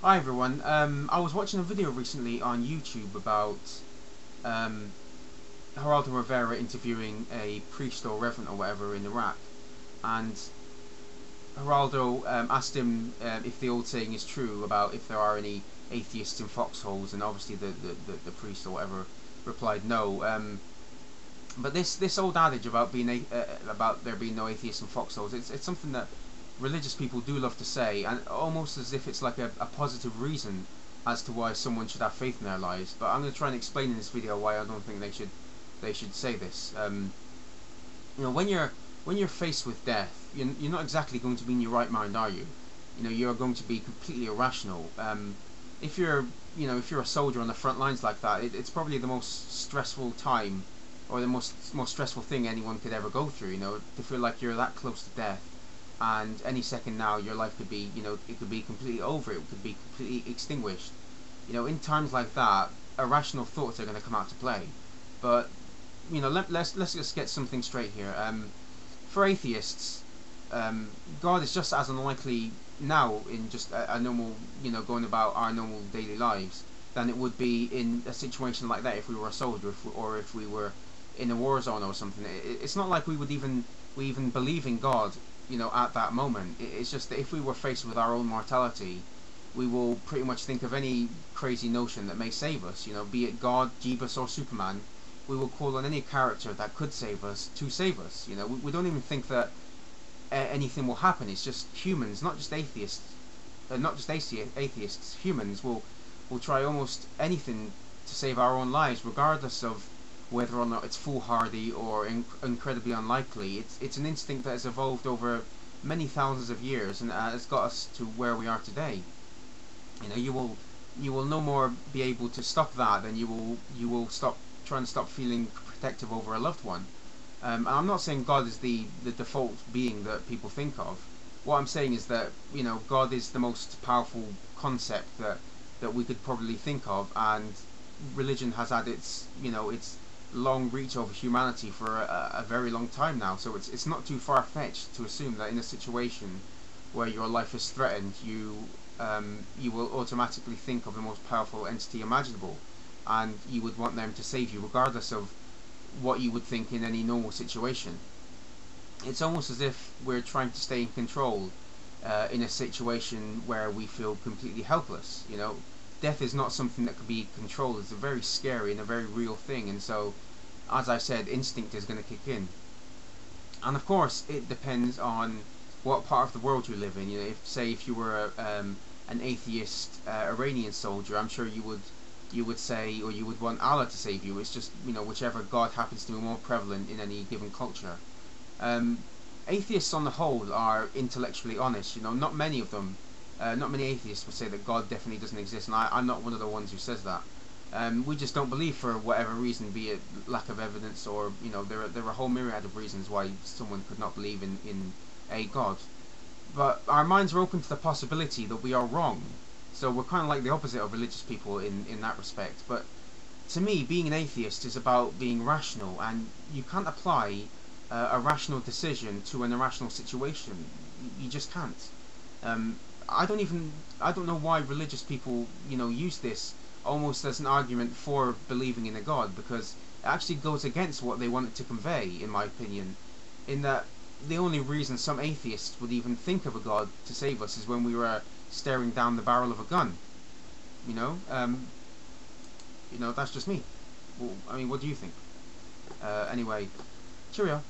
Hi everyone. I was watching a video recently on YouTube about um, Geraldo Rivera interviewing a priest or reverend or whatever in Iraq, and Geraldo asked him if the old saying is true about if there are any atheists in foxholes, and obviously the priest or whatever replied no. But this old adage about about there being no atheists in foxholes, it's something that religious people do love to say, and almost as if it's like a positive reason as to why someone should have faith in their lives. But I'm going to try and explain in this video why I don't think they should say this. When you're faced with death, you're not exactly going to be in your right mind, are you? You're going to be completely irrational. If you're if you're a soldier on the front lines like that, it's probably the most stressful time, or the most stressful thing anyone could ever go through. To feel like you're that close to death, and any second now your life could be, it could be completely over. It could be completely extinguished. In times like that, irrational thoughts are going to come out to play. But let's just get something straight here. For atheists, God is just as unlikely now in just a normal, going about our normal daily lives, than it would be in a situation like that if we were a soldier, or if we were in a war zone or something. It's not like we even believe in God, at that moment. It's just that if we were faced with our own mortality, we will pretty much think of any crazy notion that may save us. Be it God, Jeebus, or Superman. We will call on any character that could save us to save us. We don't even think that anything will happen. It's just humans, not just atheists, atheists. Humans will try almost anything to save our own lives, regardless of whether or not it's foolhardy or incredibly unlikely. It's an instinct that has evolved over many thousands of years, and has got us to where we are today. You will no more be able to stop that than you will try and stop feeling protective over a loved one. And I'm not saying God is the default being that people think of. What I'm saying is that God is the most powerful concept that we could probably think of, and religion has had its long reach over humanity for a very long time now. So it's not too far fetched to assume that in a situation where your life is threatened, you will automatically think of the most powerful entity imaginable, and you would want them to save you regardless of what you would think in any normal situation. It's almost as if we're trying to stay in control in a situation where we feel completely helpless. Death is not something that can be controlled. It's a very scary and a very real thing, and so, as I said, instinct is going to kick in. And of course, it depends on what part of the world you live in. If you were an atheist Iranian soldier, I'm sure you would say, or you would want Allah to save you. It's just whichever God happens to be more prevalent in any given culture. Atheists on the whole are intellectually honest. Not many of them. Not many atheists would say that God definitely doesn't exist, and I'm not one of the ones who says that. We just don't believe for whatever reason, be it lack of evidence, or there are a whole myriad of reasons why someone could not believe in a God. But our minds are open to the possibility that we are wrong. So we're kind of like the opposite of religious people in that respect. But to me, being an atheist is about being rational, and you can't apply a rational decision to an irrational situation. You just can't. I don't know why religious people use this almost as an argument for believing in a God, because it actually goes against what they want it to convey, in my opinion. In that the only reason some atheists would even think of a God to save us is when we were staring down the barrel of a gun. That's just me. Well, what do you think? Anyway, cheerio.